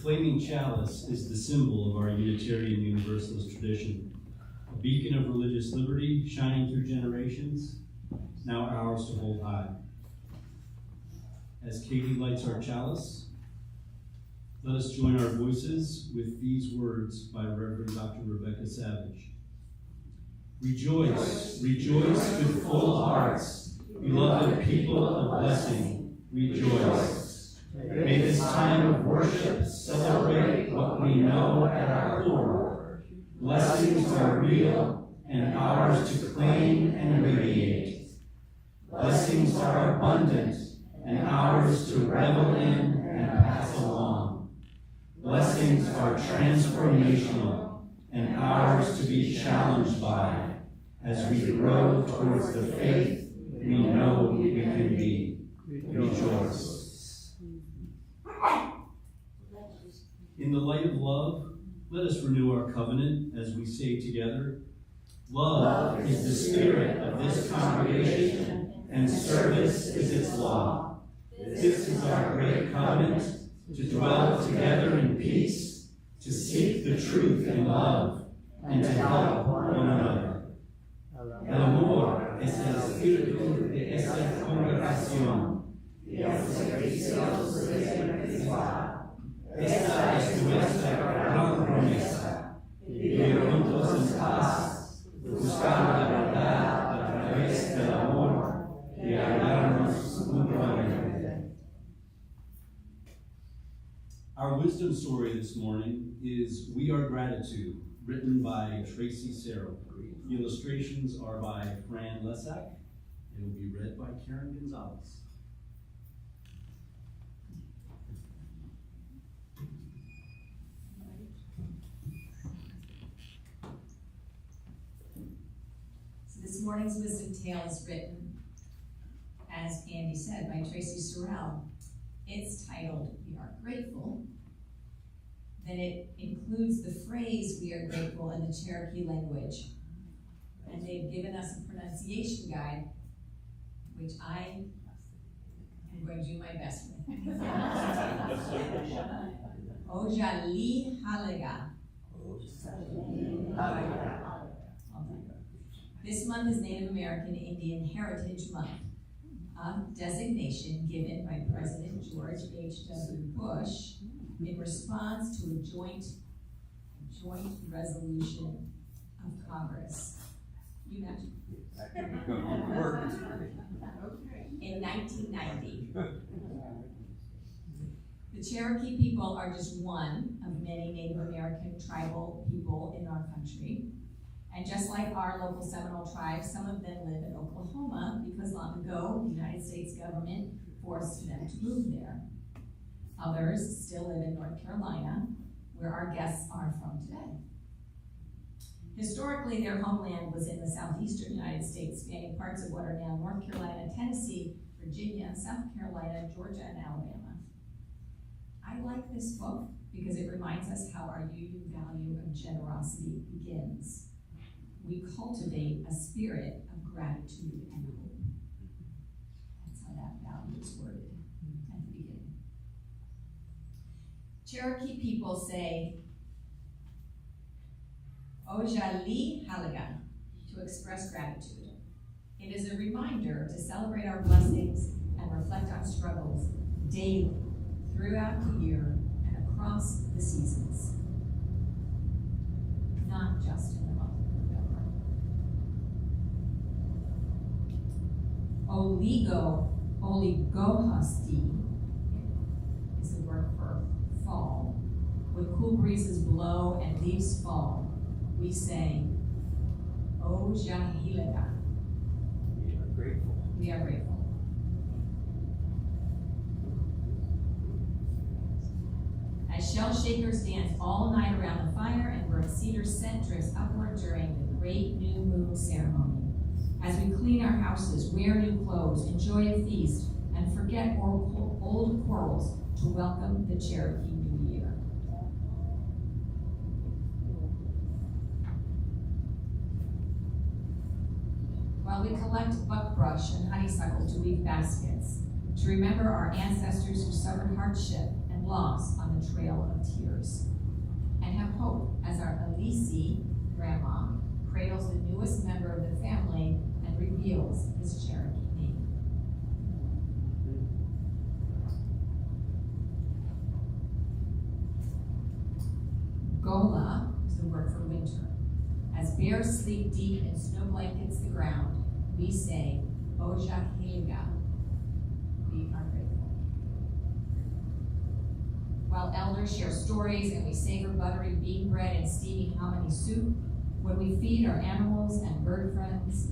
flaming chalice is the symbol of our Unitarian Universalist tradition, a beacon of religious liberty shining through generations, now ours to hold high. As Katie lights our chalice, let us join our voices with these words by Reverend Dr. Rebecca Savage. Rejoice, rejoice with full hearts, beloved people of blessing, rejoice. May this time of worship celebrate what we know at our core. Blessings are real and ours to claim and radiate. Blessings are abundant and ours to revel in and pass along. Blessings are transformational and ours to be challenged by as we grow towards the faith we know we can be. Rejoice. In the light of love, let us renew our covenant as we say together, love is the spirit of this congregation, and service is its law. This is our great covenant, to dwell together in peace, to seek the truth in love, and to help one another. El amor es el espíritu de esta congregación, y el servicio es espiritual. Esta es nuestra gran promesa, vivir juntos en paz, buscar la verdad a través del amor y ayudarnos mutuamente. Our wisdom story this morning is We Are Gratitude, written by Tracy Serrell. The illustrations are by Fran Lesak. It will be read by Karen Gonzalez. So this morning's wisdom tale is written, as Andy said, by Tracy Serrell. It's titled, We Are Grateful. Then it includes the phrase, we are grateful, in the Cherokee language. And they've given us a pronunciation guide, which I am going to do my best with. Ojali Halaga. This month is Native American Indian Heritage Month, a designation given by President George H.W. Bush in response to a joint resolution of Congress. You mentioned. In 1990. The Cherokee people are just one of many Native American tribal people in our country. And just like our local Seminole tribes, some of them live in Oklahoma because long ago the United States government forced them to move there. Others still live in North Carolina, where our guests are from today. Historically, their homeland was in the southeastern United States, spanning parts of what are now North Carolina, Tennessee, Virginia, South Carolina, Georgia, and Alabama. I like this book because it reminds us how our union value of generosity begins. We cultivate a spirit of gratitude and hope. That's how that value is worded at the beginning. Cherokee people say, Ojali Halaga, to express gratitude. It is a reminder to celebrate our blessings and reflect on struggles daily, throughout the year, and across the seasons. Not just in the month of November. Oligohasti is the word for fall. When cool breezes blow and leaves fall, we say, O Jahilaga. We are grateful. We are grateful. As shell shakers dance all night around the fire and burn cedar scent drifts upward during the great new moon ceremony. As we clean our houses, wear new clothes, enjoy a feast, and forget old quarrels to welcome the Cherokee New Year. While we collect buckbrush and honeysuckle to weave baskets, to remember our ancestors who suffered hardship and and loss on the trail of tears. And have hope as our Elise, grandma, cradles the newest member of the family and reveals his Cherokee name. Gola is the word for winter. As bears sleep deep and snow blankets the ground, we say, Oja Hega. We are grateful. While elders share stories and we savor buttery bean bread and steamy hominy soup, when we feed our animals and bird friends,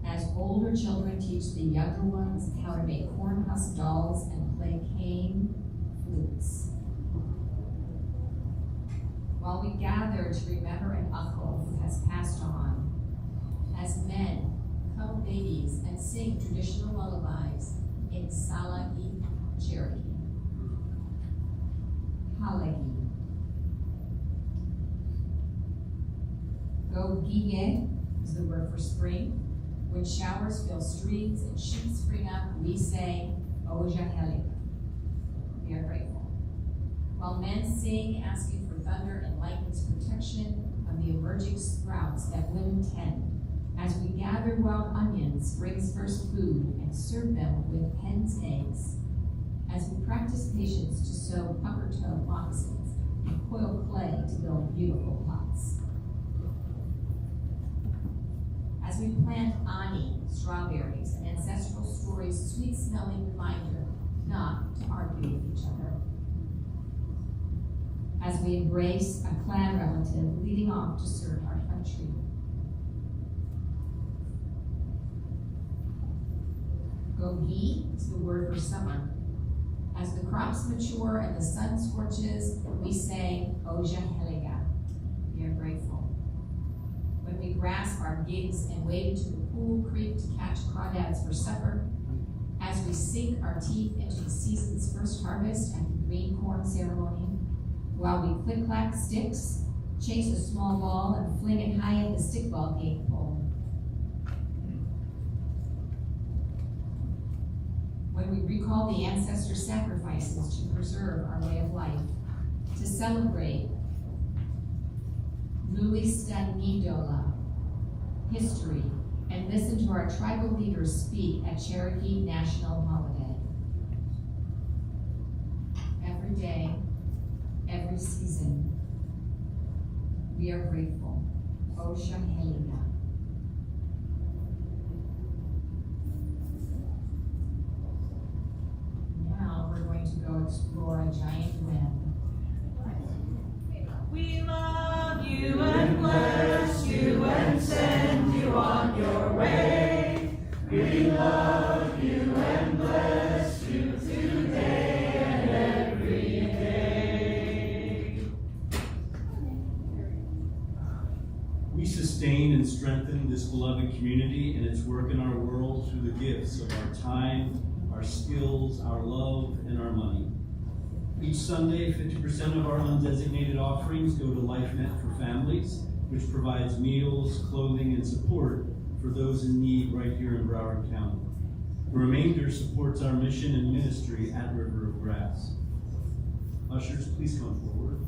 as older children teach the younger ones how to make corn husk dolls and play cane flutes. While we gather to remember an uncle who has passed on, as men cuddle babies and sing traditional lullabies in Salagi, Cherokee. Halagi. Gogige is the word for spring. When showers fill streets and sheets spring up, we say, Oja Helika. We are grateful. While men sing, asking for thunder and lightning's protection of the emerging sprouts that women tend, as we gather wild onions, spring's first food, and serve them with hen's eggs, as we practice patience to sew pucker toe moccasins and coil clay to build beautiful pots. As we plant ani, strawberries, and ancestral stories, sweet-smelling reminder not to argue with each other. As we embrace a clan relative leading off to serve our country. Gogi is the word for summer. As the crops mature and the sun scorches, we say, Oja Heliga. We are grateful. When we grasp our gigs and wade into the pool creek to catch crawdads for supper, as we sink our teeth into the season's first harvest at the green corn ceremony, while we click-clack sticks, chase a small ball, and fling it high at the stickball game pole. When we recall the ancestor sacrifices to preserve our way of life, to celebrate Nulistanidola, history, and listen to our tribal leaders speak at Cherokee National Holiday. Every day, every season, we are grateful. Osha Helina. Now we're going to go explore a giant web. We love you and bless you and send you on your way. We love you and bless you today and every day. We sustain and strengthen this beloved community and its work in our world through the gifts of our time, our skills, our love, and our money. Each Sunday, 50% of our undesignated offerings go to LifeNet for Families, which provides meals, clothing, and support for those in need right here in Broward County. The remainder supports our mission and ministry at River of Grass. Ushers, please come forward.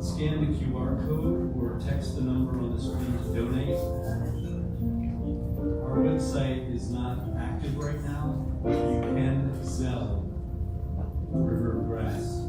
Scan the QR code or text the number on the screen to donate. Our website is not active right now, but you can sell River of Grass.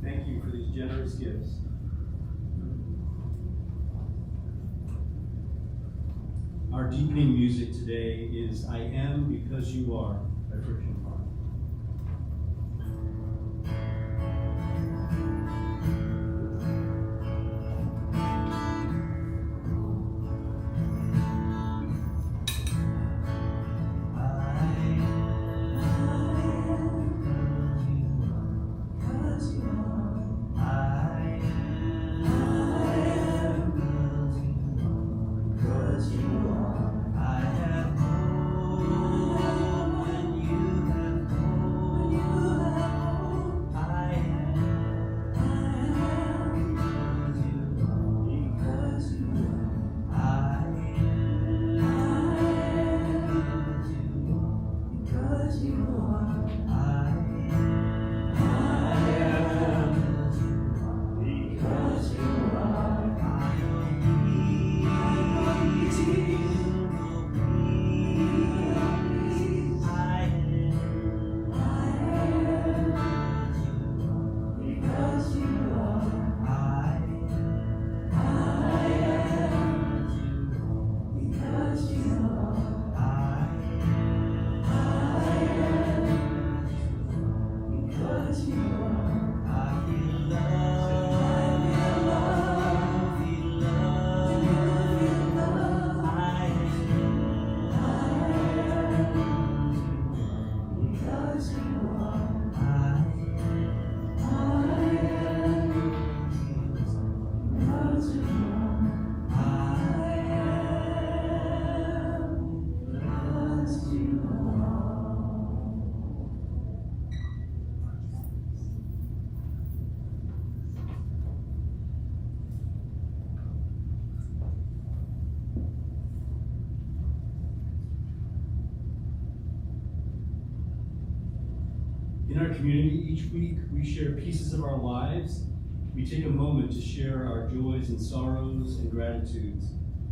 Thank you for these generous gifts. Our deepening music today is I Am Because You Are by Friction Park. In our community, each week we share pieces of our lives. We take a moment to share our joys and sorrows and gratitudes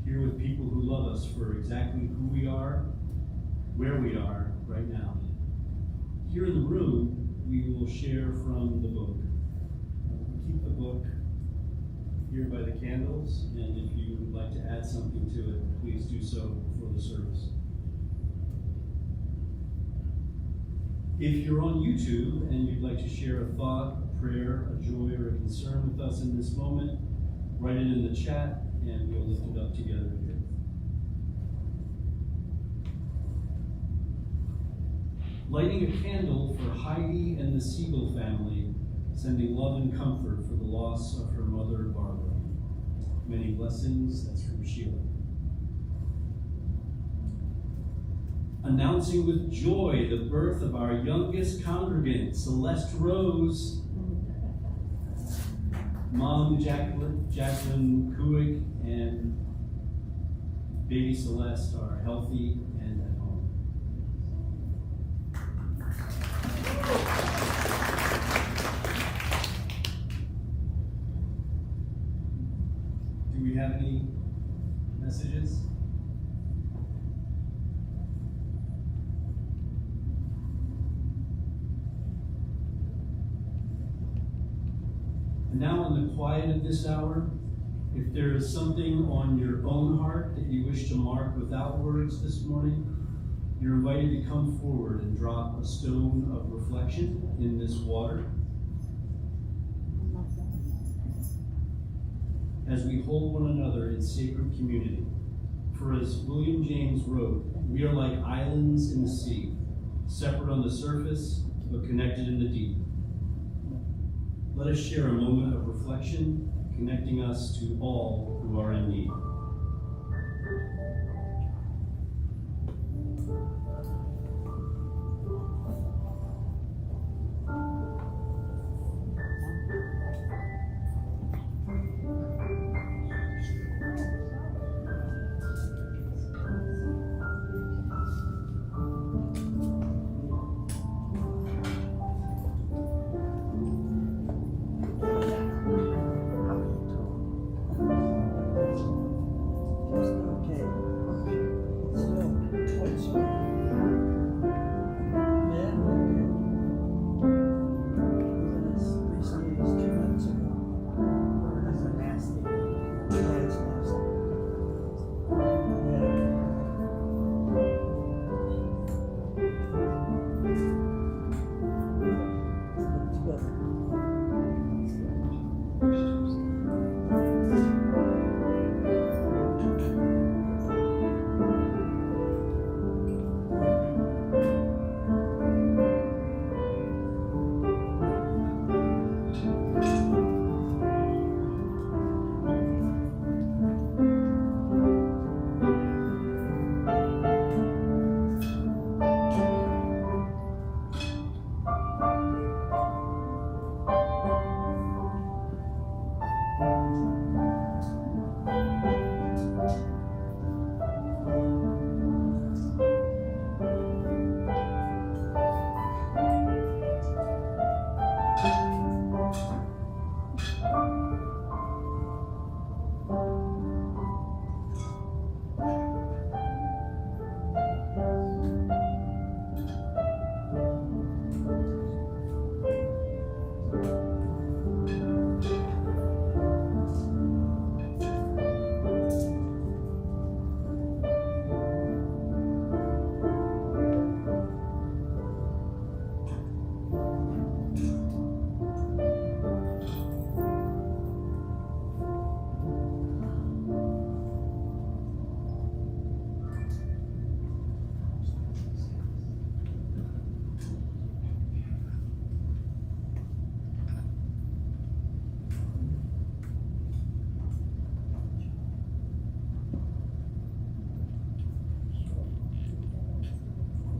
here with people who love us for exactly who we are, where we are right now. Here in the room, we will share from the book. We keep the book here by the candles, and if you would like to add something to it, please do so before the service. If you're on YouTube and you'd like to share a thought, a prayer, a joy, or a concern with us in this moment, write it in the chat and we'll lift it up together here. Lighting a candle for Heidi and the Siegel family, sending love and comfort for the loss of her mother, Barbara. Many blessings, that's from Sheila. Announcing with joy the birth of our youngest congregant, Celeste Rose. Mom Jacqueline Kuig and baby Celeste are healthy and at home. Do we have any messages? And now in the quiet of this hour, if there is something on your own heart that you wish to mark without words this morning, you're invited to come forward and drop a stone of reflection in this water. As we hold one another in sacred community. For as William James wrote, we are like islands in the sea, separate on the surface, but connected in the deep. Let us share a moment of reflection, connecting us to all who are in need.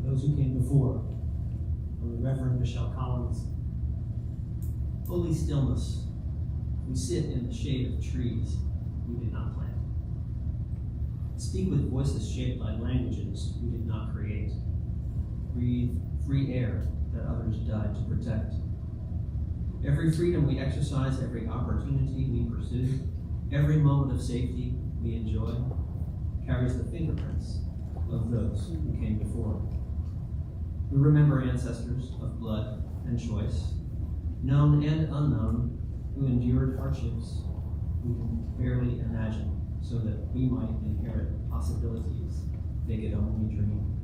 Those who came before, the Reverend Michelle Collins. Holy stillness, we sit in the shade of trees we did not plant. Speak with voices shaped by languages we did not create. Breathe free air that others died to protect. Every freedom we exercise, every opportunity we pursue, every moment of safety we enjoy, carries the fingerprints of those who came before. We remember ancestors of blood and choice, known and unknown, who endured hardships we can barely imagine so that we might inherit possibilities they could only dream.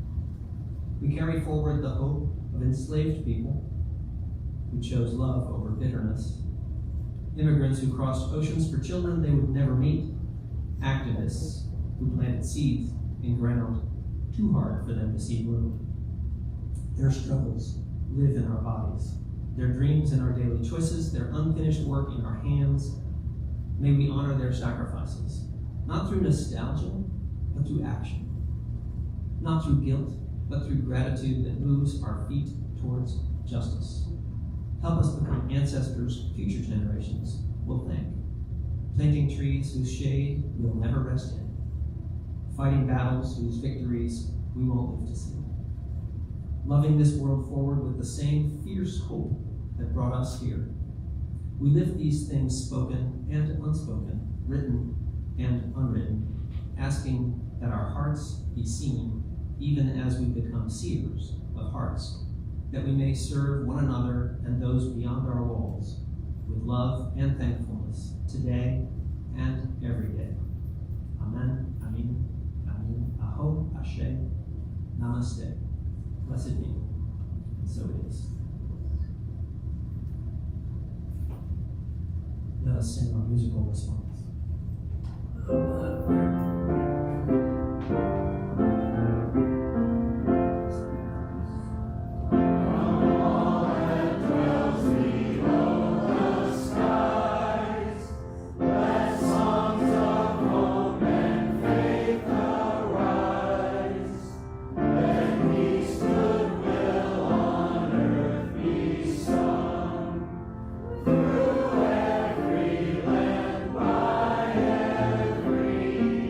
We carry forward the hope of enslaved people who chose love over bitterness, immigrants who crossed oceans for children they would never meet, activists who planted seeds in ground too hard for them to see bloom. Their struggles live in our bodies, their dreams in our daily choices, their unfinished work in our hands. May we honor their sacrifices, not through nostalgia, but through action. Not through guilt, but through gratitude that moves our feet towards justice. Help us become ancestors future generations will thank. Planting trees whose shade we'll never rest in. Fighting battles whose victories we won't live to see. Loving this world forward with the same fierce hope that brought us here. We lift these things spoken and unspoken, written and unwritten, asking that our hearts be seen even as we become seers of hearts, that we may serve one another and those beyond our walls with love and thankfulness today and every day. Amen, amen, amen, aho, ashe, namaste. Blessed be, and so it is. Let us sing our musical response. Through every land, by every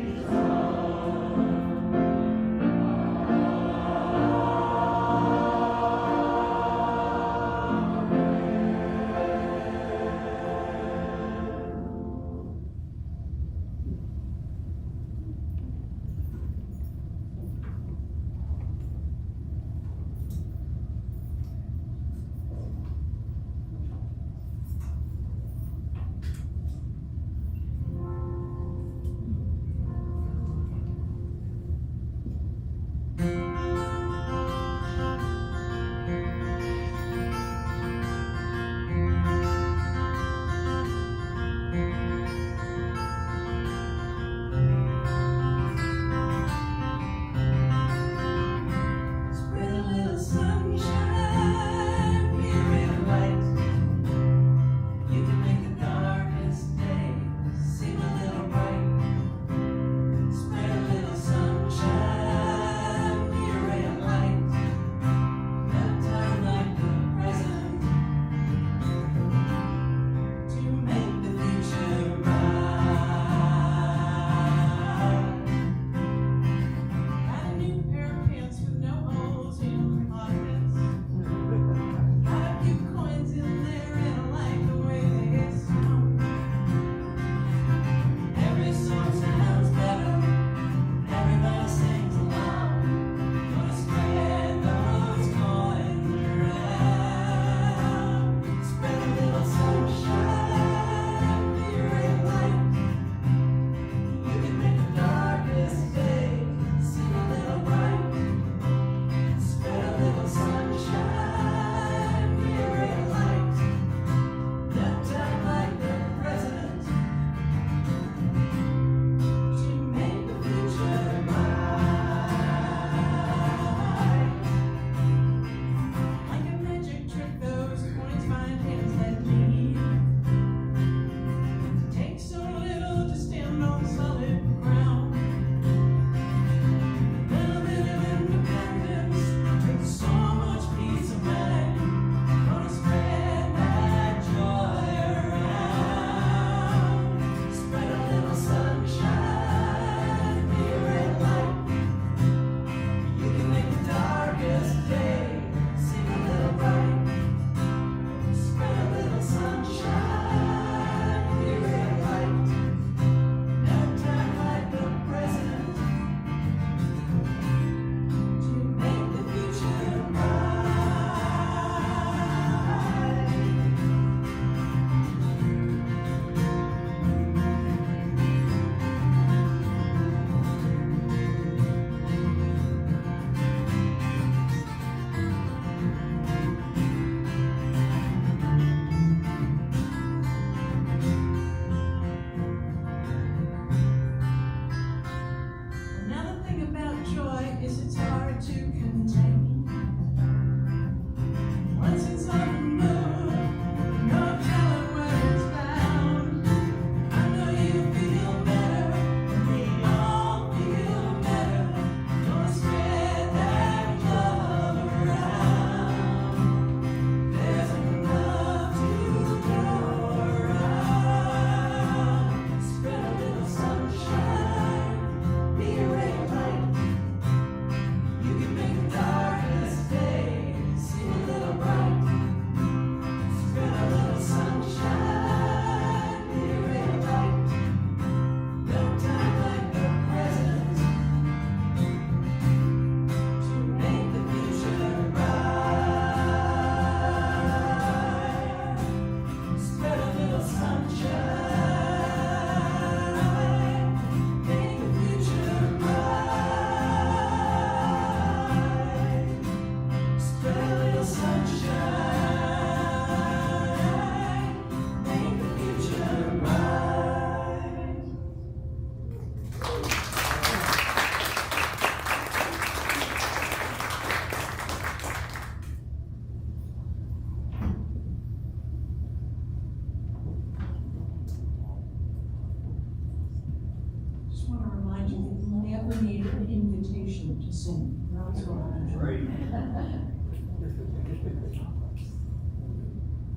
ever need an invitation to sing. You're always welcome to join.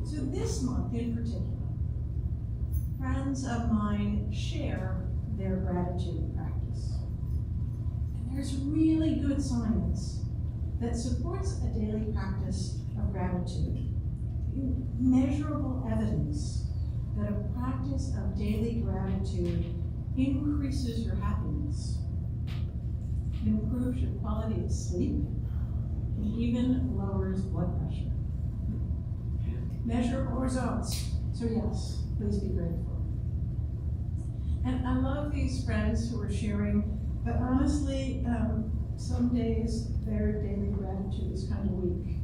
So this month in particular, friends of mine share their gratitude practice. And there's really good science that supports a daily practice of gratitude. Measurable evidence that a practice of daily gratitude increases your happiness, improves your quality of sleep, and even lowers blood pressure. Measurable results. So yes, please be grateful. And I love these friends who are sharing, but honestly, some days their daily gratitude is kind of weak.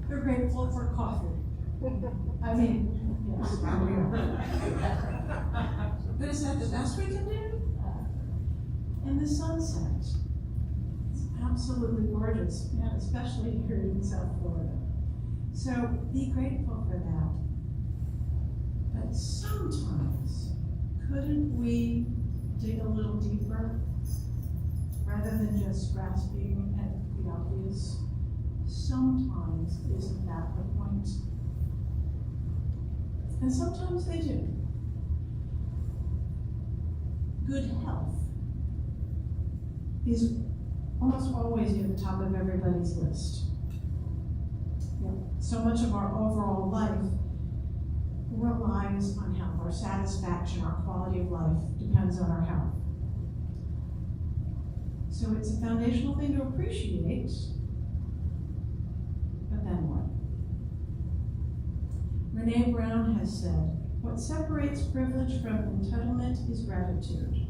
They're grateful for coffee. I mean, yes. But is that the best we can do? And the sunset. It's absolutely gorgeous, and especially here in South Florida. So be grateful for that. But sometimes, couldn't we dig a little deeper rather than just grasping at the obvious? Sometimes isn't that the point? And sometimes they do. Good health is almost always near the top of everybody's list. Yeah. So much of our overall life relies on health. Our satisfaction, our quality of life depends on our health. So it's a foundational thing to appreciate, but then what? Brene Brown has said, what separates privilege from entitlement is gratitude.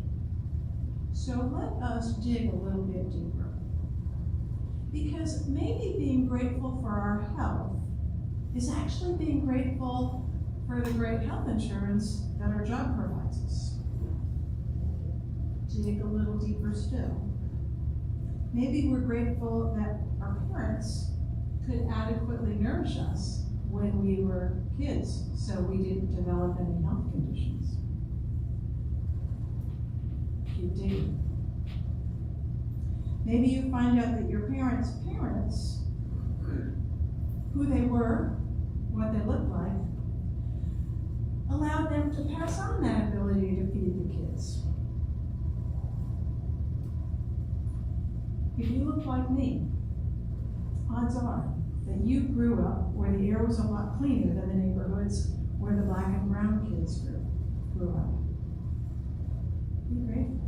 So let us dig a little bit deeper. Because maybe being grateful for our health is actually being grateful for the great health insurance that our job provides us. Dig a little deeper still. Maybe we're grateful that our parents could adequately nourish us when we were kids, so we didn't develop any health conditions. Keep digging. Maybe you find out that your parents' parents, who they were, what they looked like, allowed them to pass on that ability to feed the kids. If you look like me, odds are that you grew up where the air was a lot cleaner than the neighborhoods where the black and brown kids grew up. Be grateful.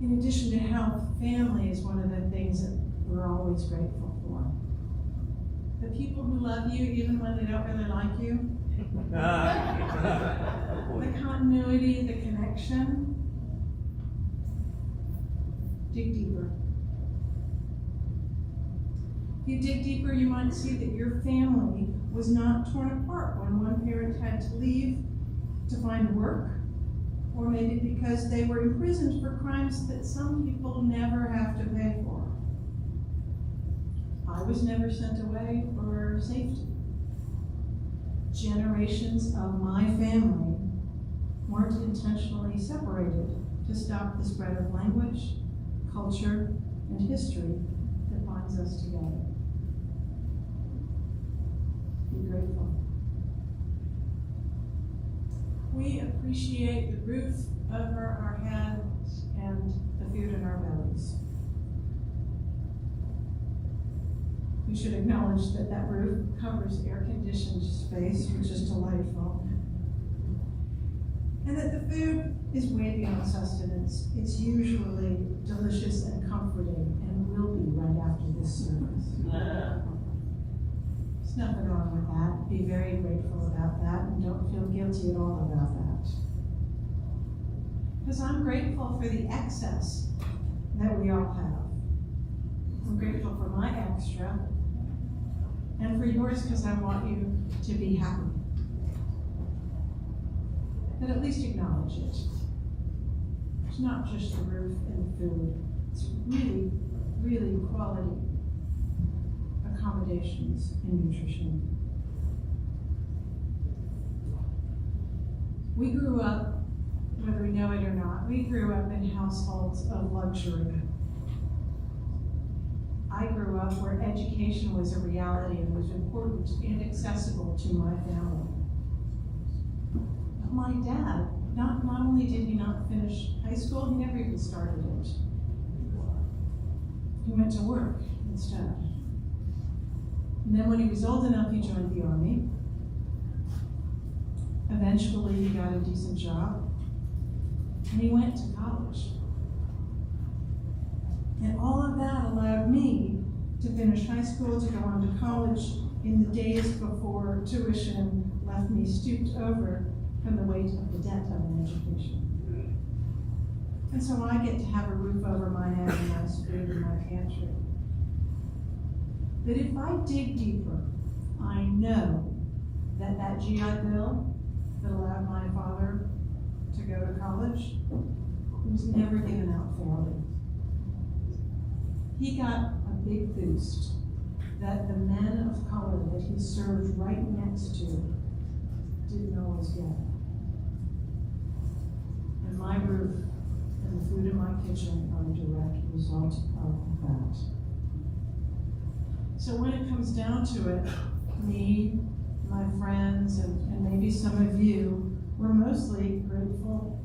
In addition to health, family is one of the things that we're always grateful for. The people who love you even when they don't really like you. The continuity, the connection. Dig deeper. If you dig deeper, you might see that your family was not torn apart when one parent had to leave to find work, or maybe because they were imprisoned for crimes that some people never have to pay for. I was never sent away for safety. Generations of my family weren't intentionally separated to stop the spread of language, culture, and history that binds us together. Be grateful. We appreciate the roof over our heads and the food in our bellies. We should acknowledge that that roof covers air-conditioned space, which is delightful. And that the food is way beyond sustenance. It's usually delicious and comforting, and will be right after this service. There's nothing wrong with that. Be very grateful about that, and don't feel guilty at all about that. Because I'm grateful for the excess that we all have. I'm grateful for my extra, and for yours because I want you to be happy. But at least acknowledge it. It's not just the roof and the food. It's really, really quality accommodations and nutrition. We grew up, whether we know it or not, we grew up in households of luxury. I grew up where education was a reality and was important and accessible to my family. But my dad, not only did he not finish high school, he never even started it. He went to work instead. And then when he was old enough, he joined the army. Eventually, he got a decent job, and he went to college. And all of that allowed me to finish high school, to go on to college in the days before tuition left me stooped over from the weight of the debt of an education. And so I get to have a roof over my head and nice food in my pantry. But if I dig deeper, I know that that GI Bill that allowed my father to go to college was never given out fairly. He got a big boost that the men of color that he served right next to didn't always get. And my roof and the food in my kitchen are a direct result of that. So when it comes down to it, me, my friends, and maybe some of you, we're mostly grateful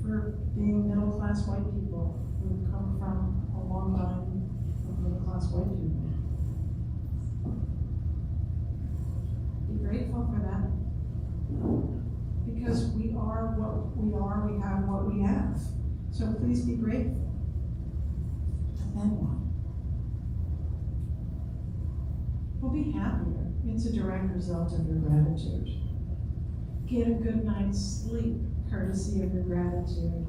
for being middle-class white people who come from a long line of middle-class white people. Be grateful for that. Because we are what we are, we have what we have. So please be grateful. And then what? We'll be happier. It's a direct result of your gratitude. Get a good night's sleep courtesy of your gratitude.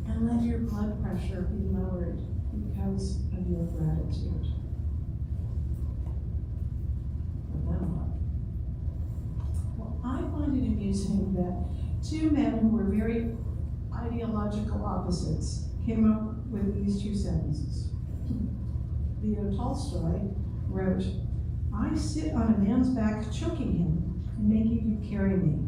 And let your blood pressure be lowered because of your gratitude. But then what? Well, I find it amusing that two men who were very ideological opposites came up with these two sentences. Leo Tolstoy wrote, "I sit on a man's back choking him and making him carry me,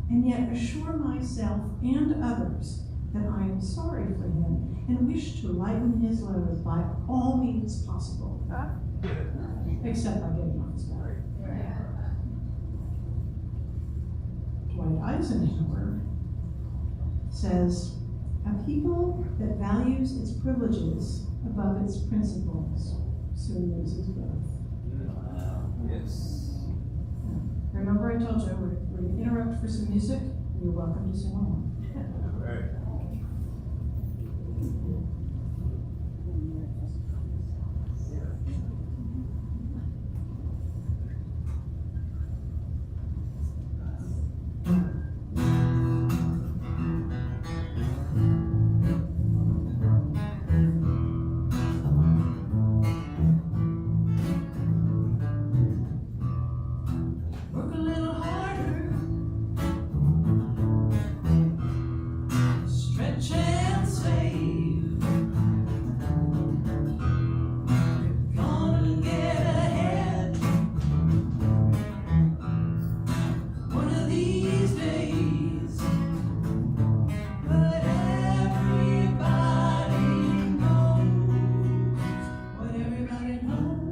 and yet assure myself and others that I am sorry for him and wish to lighten his load by all means possible, except by getting on his back." Dwight Eisenhower says, "A people that values its privileges above its principles soon loses both." Yes. Remember I told you we're going to interrupt for some music? You're welcome to sing along. Right. Work a little harder. Stretch and save. You're gonna get ahead one of these days. But everybody knows what everybody knows.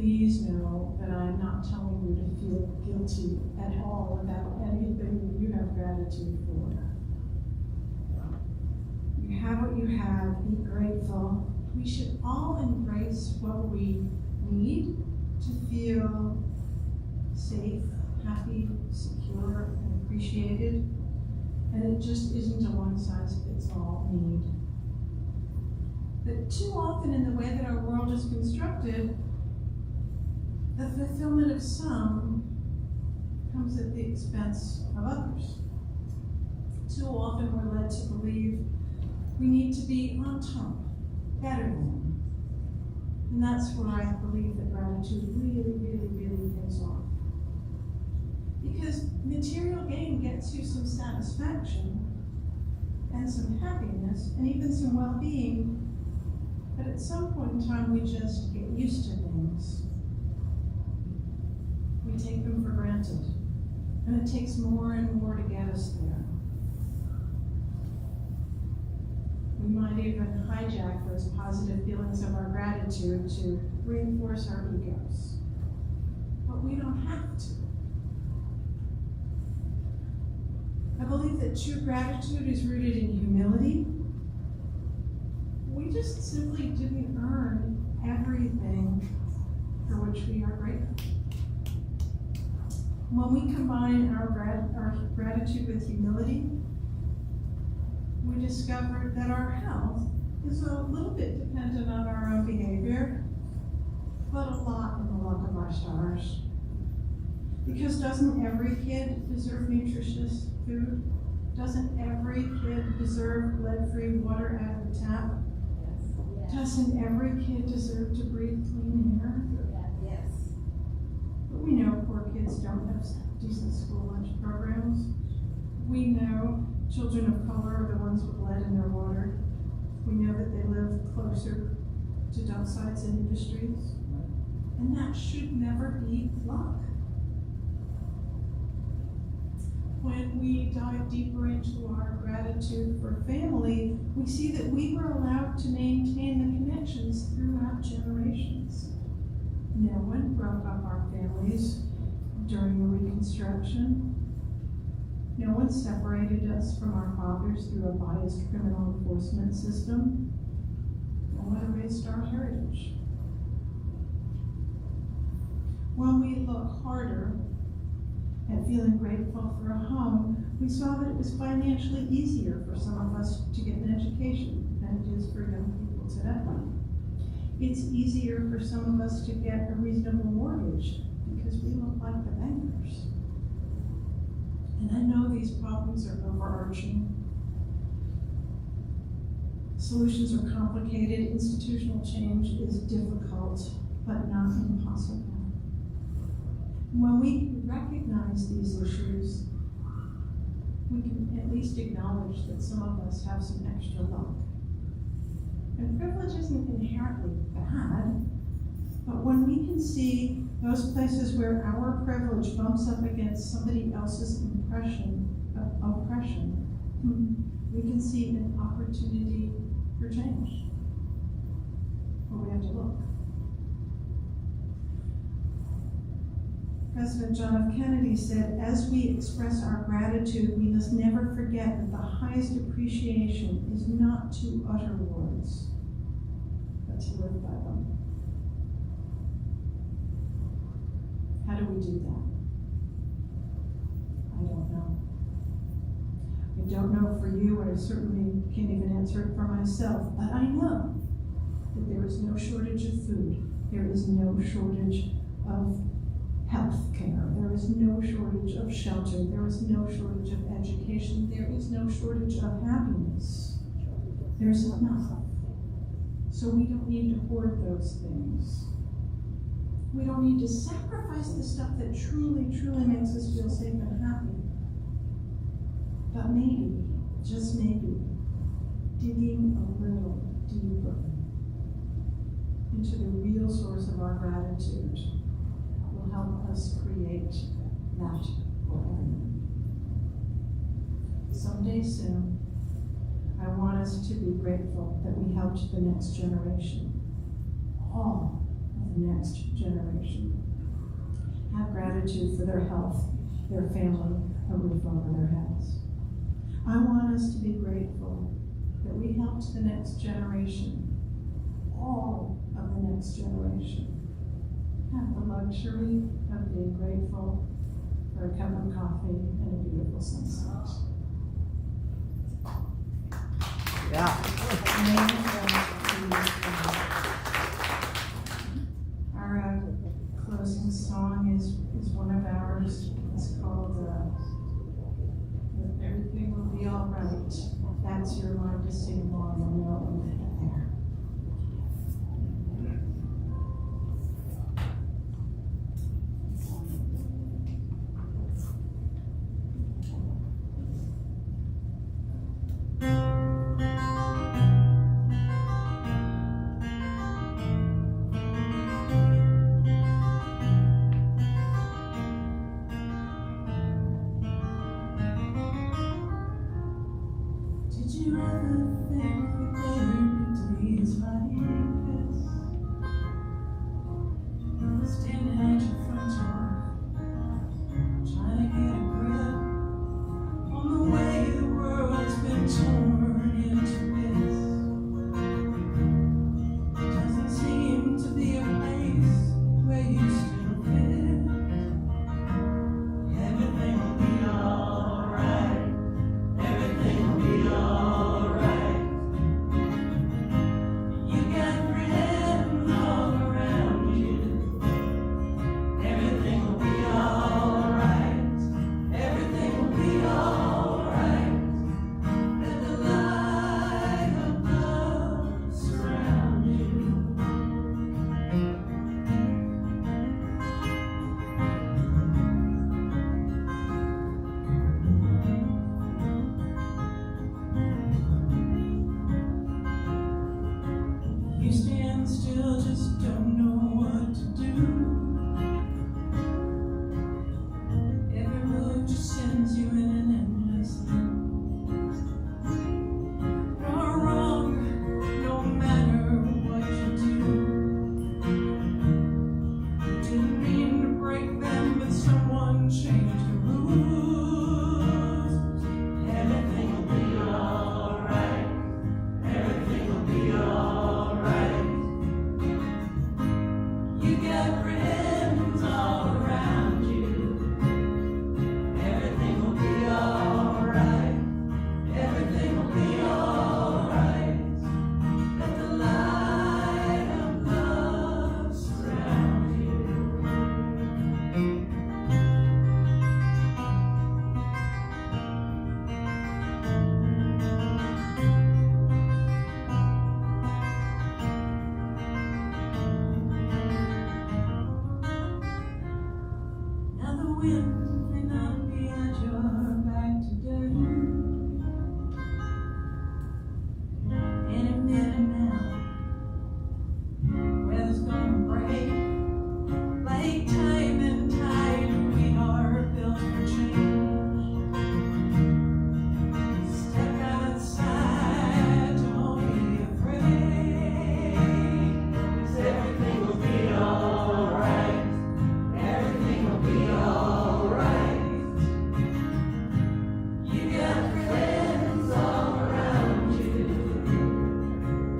please know that I'm not telling you to feel guilty at all about anything that you have gratitude for. You have what you have, be grateful. We should all embrace what we need to feel safe, happy, secure, and appreciated. And it just isn't a one-size-fits-all need. But too often in the way that our world is constructed, the fulfillment of some comes at the expense of others. Too often we're led to believe we need to be on top, better than. And that's where I believe that gratitude really pays off. Because material gain gets you some satisfaction and some happiness and even some well-being, but at some point in time we just get used to things. We take them for granted, and it takes more and more to get us there. We might even hijack those positive feelings of our gratitude to reinforce our egos, but we don't have to. I believe that true gratitude is rooted in humility. We just simply didn't earn everything for which we are grateful. When we combine our gratitude with humility, we discover that our health is a little bit dependent on our own behavior, but a lot on the luck of our stars. Because doesn't every kid deserve nutritious food? Doesn't every kid deserve lead-free water out of the tap? Yes. Doesn't every kid deserve to breathe clean air? Yes. But we know poor kids don't have decent school lunch programs. We know children of color are the ones with lead in their water. We know that they live closer to dump sites and industries. And that should never be luck. When we dive deeper into our gratitude for family, we see that we were allowed to maintain the connections throughout generations. No one broke up our families during the Reconstruction. No one separated us from our fathers through a biased criminal enforcement system. No one erased our heritage. When we look harder at feeling grateful for a home, we saw that it was financially easier for some of us to get an education than it is for young people today. It's easier for some of us to get a reasonable mortgage because we look like the bankers. And I know these problems are overarching. Solutions are complicated. Institutional change is difficult, but not impossible. When we recognize these issues, we can at least acknowledge that some of us have some extra luck. And privilege isn't inherently bad, but when we can see those places where our privilege bumps up against somebody else's impression of oppression, we can see an opportunity for change. But we have to look. President John F. Kennedy said, as we express our gratitude, we must never forget that the highest appreciation is not to utter words, but to live by them. How do we do that? I don't know. I don't know for you, and I certainly can't even answer it for myself, but I know that there is no shortage of food. There is no shortage of health care. There is no shortage of shelter. There is no shortage of education. There is no shortage of happiness. There's enough. So we don't need to hoard those things. We don't need to sacrifice the stuff that truly makes us feel safe and happy. But maybe, just maybe, digging a little deeper into the real source of our gratitude will help us create that awareness. Someday soon, I want us to be grateful that we helped the next generation. All of the next generation. Have gratitude for their health, their family, a roof over their heads. I want us to be grateful that we helped the next generation, all of the next generation, have the luxury of being grateful for a cup of coffee and a beautiful sunset. Our closing song is one of ours. It's called Everything Will Be All Right. That's your line to sing along and know when we get there. Did you ever think there'd be days like this? Standing at your front door, trying to get a grip on the way the world's been torn into bits. Doesn't seem to be a place where you still fit. Everything will be alright. Everything will be alright. You got friends all around you. Everything will be alright. Everything will be alright. Let the light of love surround you. You stand still, just don't know what to do. Every move just sends you in an endless loop. You're wrong, no matter what you do. Didn't mean to break them, but someone changed the rules. Everything will be alright. Everything will be alright. You got friends all around you. Everything will be alright. Everything will be alright. Let the light of love surround you. Now the wind may not be at your back today. Any minute now, weather's gonna break. Like time and tide, we are built for change. Step outside, don't be afraid. 'Cause everything will be alright. Everything will be alright. You got friends all around you.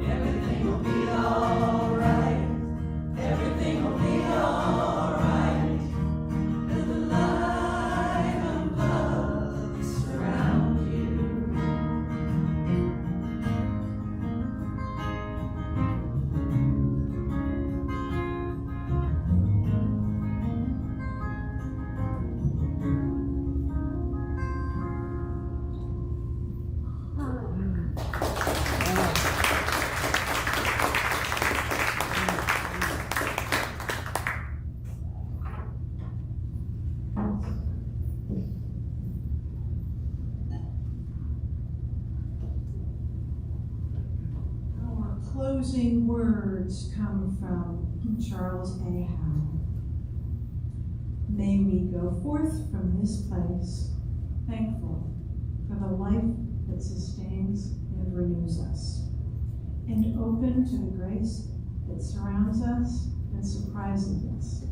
Everything will be alright. Everything will be alright. Let the light of love surround you. Our closing words come from Charles A. Howell. May we go forth from this place thankful for the life that sustains and renews us, and open to the grace that surrounds us and surprisingness.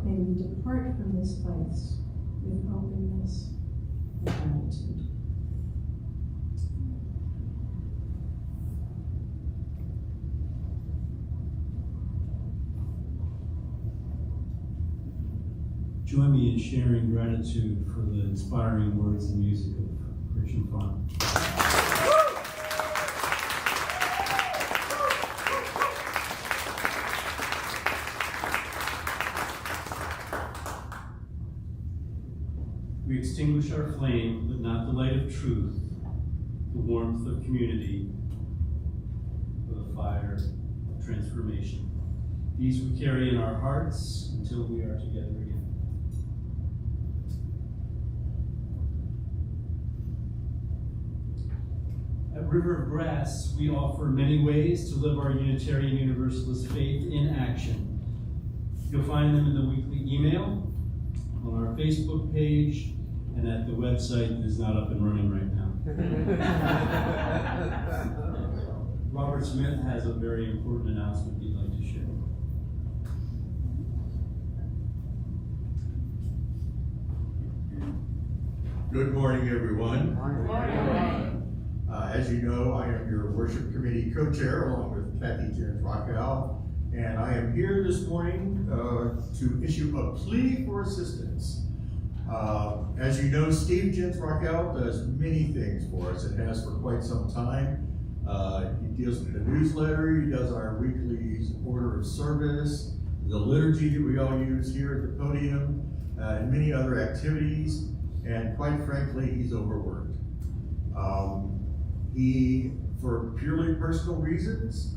May we depart from this place with openness and gratitude. Join me in sharing gratitude for the inspiring words and music of Christian Fun. We extinguish our flame, but not the light of truth, the warmth of community, or the fire of transformation. These we carry in our hearts until we are together again. At River of Grass, we offer many ways to live our Unitarian Universalist faith in action. You'll find them in the weekly email, on our Facebook page, and at the website that is not up and running right now. Robert Smith has a very important announcement he'd like to share. Good morning, everyone. Good morning. As you know, I am your worship committee co-chair along with Kathy Jens Rockwell, and I am here this morning to issue a plea for assistance. As you know, Steve Jens Rockwell does many things for us and has for quite some time. He deals with the newsletter, he does our weekly order of service, the liturgy that we all use here at the podium, and many other activities, and quite frankly, he's overworked. He, for purely personal reasons,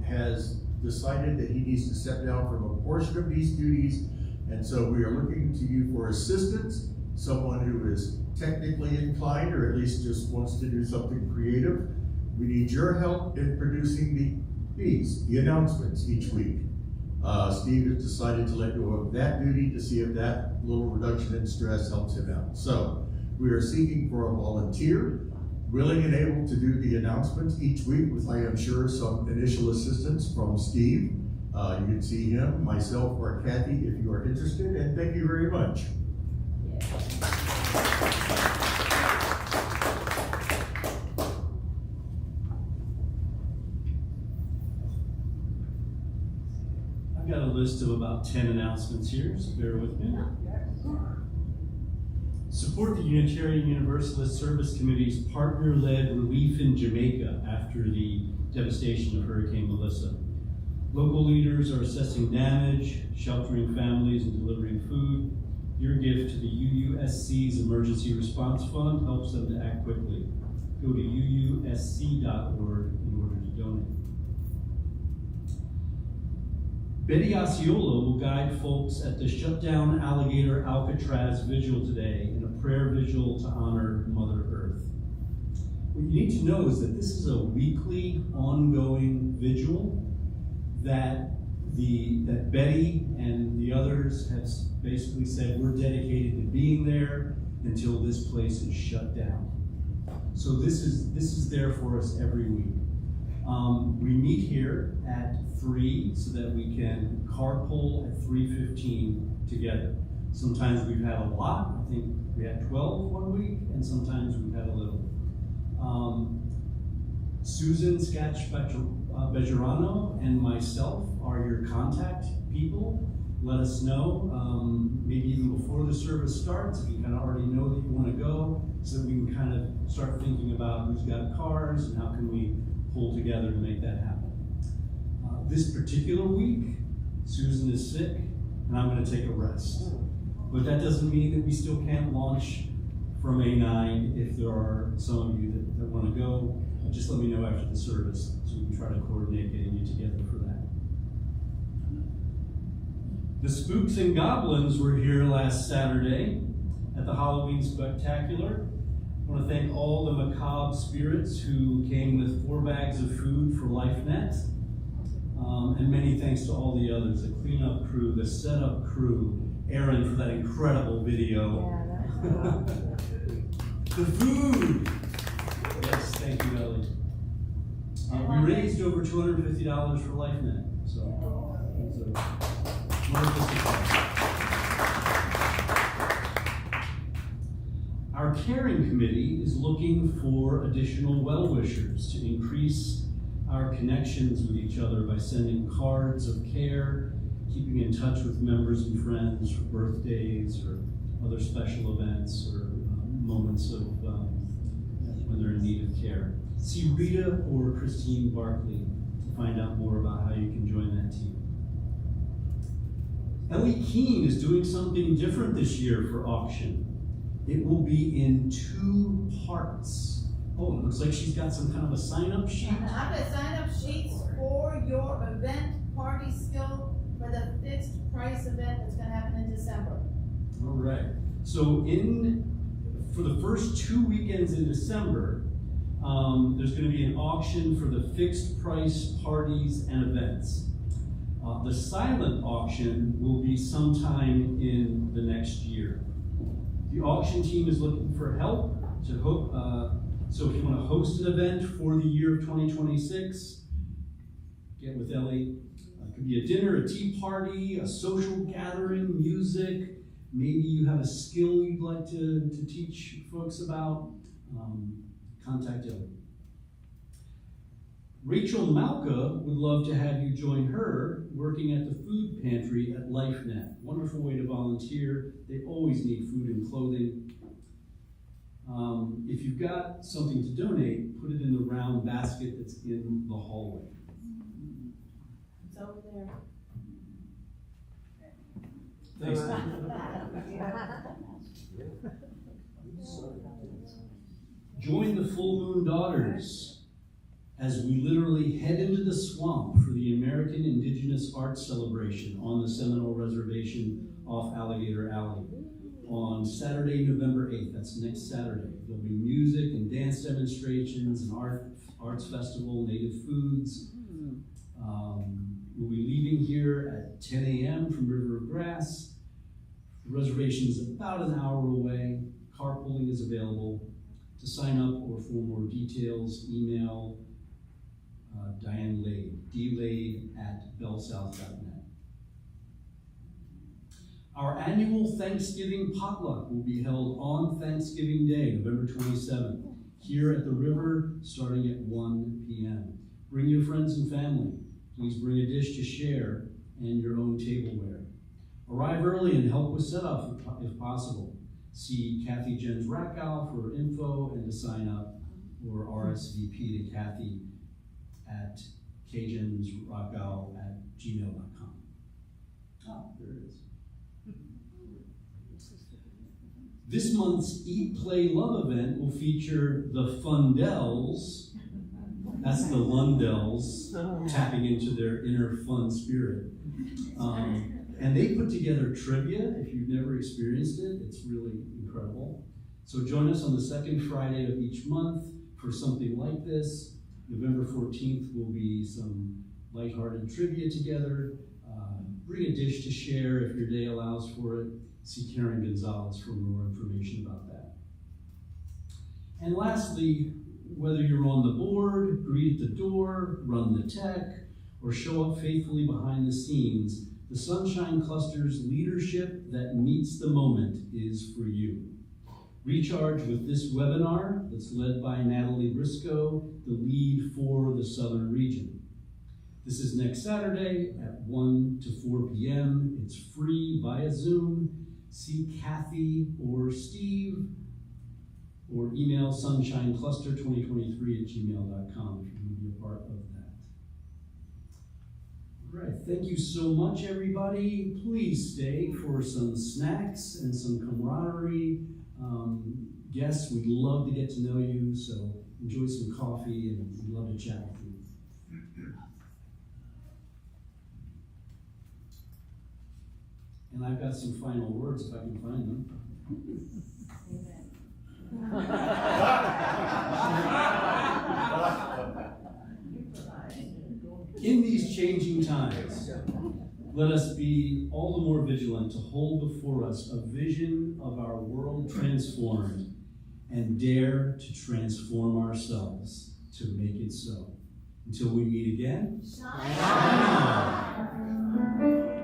has decided that he needs to step down from a portion of these duties, and so we are looking to you for assistance, someone who is technically inclined or at least just wants to do something creative. We need your help in producing the announcements each week. Steve has decided to let go of that duty to see if that little reduction in stress helps him out. So we are seeking for a volunteer willing and able to do the announcements each week with, I am sure, some initial assistance from Steve. You can see him, myself, or Kathy if you are interested, and thank you very much. I've got a list of about 10 announcements here, so bear with me. Support the Unitarian Universalist Service Committee's partner-led relief in Jamaica after the devastation of Hurricane Melissa. Local leaders are assessing damage, sheltering families, and delivering food. Your gift to the UUSC's Emergency Response Fund helps them to act quickly. Go to uusc.org in order to donate. Betty Osceola will guide folks at the shutdown Alligator Alcatraz Vigil today in a prayer vigil to honor Mother Earth. What you need to know is that this is a weekly, ongoing vigil that Betty and the others have basically said we're dedicated to being there until this place is shut down. So this is there for us every week. We meet here at 3 so that we can carpool at 3:15 together. Sometimes we've had a lot. I think we had 12 one week, and sometimes we've had a little. Susan Skach-Bejarano and myself are your contact people. Let us know, maybe even before the service starts, if you kind of already know that you want to go, so that we can kind of start thinking about who's got cars and how can we pull together to make that happen. This particular week, Susan is sick, and I'm going to take a rest. But that doesn't mean that we still can't launch from A9 if there are some of you that want to go. Just let me know after the service so we can try to coordinate getting you together for that. The Spooks and Goblins were here last Saturday at the Halloween Spectacular. I want to thank all the macabre spirits who came with 4 bags of food for LifeNet. And many thanks to all the others, the cleanup crew, the setup crew, Aaron for that incredible video. The food! Yes, thank you, Ellie. We raised over $250 for LifeNet, so It's a wonderful success. Our caring committee is looking for additional well-wishers to increase our connections with each other by sending cards of care, keeping in touch with members and friends for birthdays or other special events or moments of when they're in need of care. See Rita or Christine Barkley to find out more about how you can join that team. Ellie Keene is doing something different this year for auction. It will be in 2 parts. Oh, it looks like she's got some kind of a sign-up sheet. And I've got sign-up sheets for your event party skill for the fixed price event that's gonna happen in December. All right. So for the first 2 weekends in December, there's going to be an auction for the fixed price parties and events. The silent auction will be sometime in the next year. The auction team is looking for help to hope. So if you want to host an event for the year of 2026, get with Ellie. It could be a dinner, a tea party, a social gathering, music. Maybe you have a skill you'd like to teach folks about. Contact Ellie. Rachel Malka would love to have you join her working at the food pantry at LifeNet. Wonderful way to volunteer. They always need food and clothing. If you've got something to donate, put it in the round basket that's in the hallway. It's over there. Thanks. Join the Full Moon Daughters as we literally head into the swamp for the American Indigenous Arts Celebration on the Seminole Reservation off Alligator Alley on Saturday, November 8th. That's next Saturday. There'll be music and dance demonstrations, an arts festival, native foods. We'll be leaving here at 10 a.m. from River of Grass. The reservation is about an hour away. Carpooling is available. To sign up or for more details, email Diane Lade, dlade@bellsouth.net. Our annual Thanksgiving potluck will be held on Thanksgiving Day, November 27th, here at the river, starting at 1 p.m. Bring your friends and family. Please bring a dish to share and your own tableware. Arrive early and help with setup if possible. See Kathy Jens Rackow for info and to sign up, or RSVP to Kathy at kjensrackow@gmail.com. Oh, there it is. This month's Eat, Play, Love event will feature the Fundells. That's the Lundells tapping into their inner fun spirit. And they put together trivia. If you've never experienced it, it's really incredible. So join us on the second Friday of each month for something like this. November 14th will be some lighthearted trivia together. Bring a dish to share if your day allows for it. See Karen Gonzalez for more information about that. And lastly, whether you're on the board, greet at the door, run the tech, or show up faithfully behind the scenes, the Sunshine Cluster's leadership that meets the moment is for you. Recharge with this webinar that's led by Natalie Briscoe, the lead for the Southern region. This is next Saturday at 1 to 4 p.m. It's free via Zoom. See Kathy or Steve or email sunshinecluster2023@gmail.com if you want to be a part of that. All right, thank you so much, everybody. Please stay for some snacks and some camaraderie. Guests, we'd love to get to know you, so enjoy some coffee and we'd love to chat with you. And I've got some final words if I can find them. In these changing times, let us be all the more vigilant to hold before us a vision of our world transformed and dare to transform ourselves to make it so. Until we meet again. Shine on.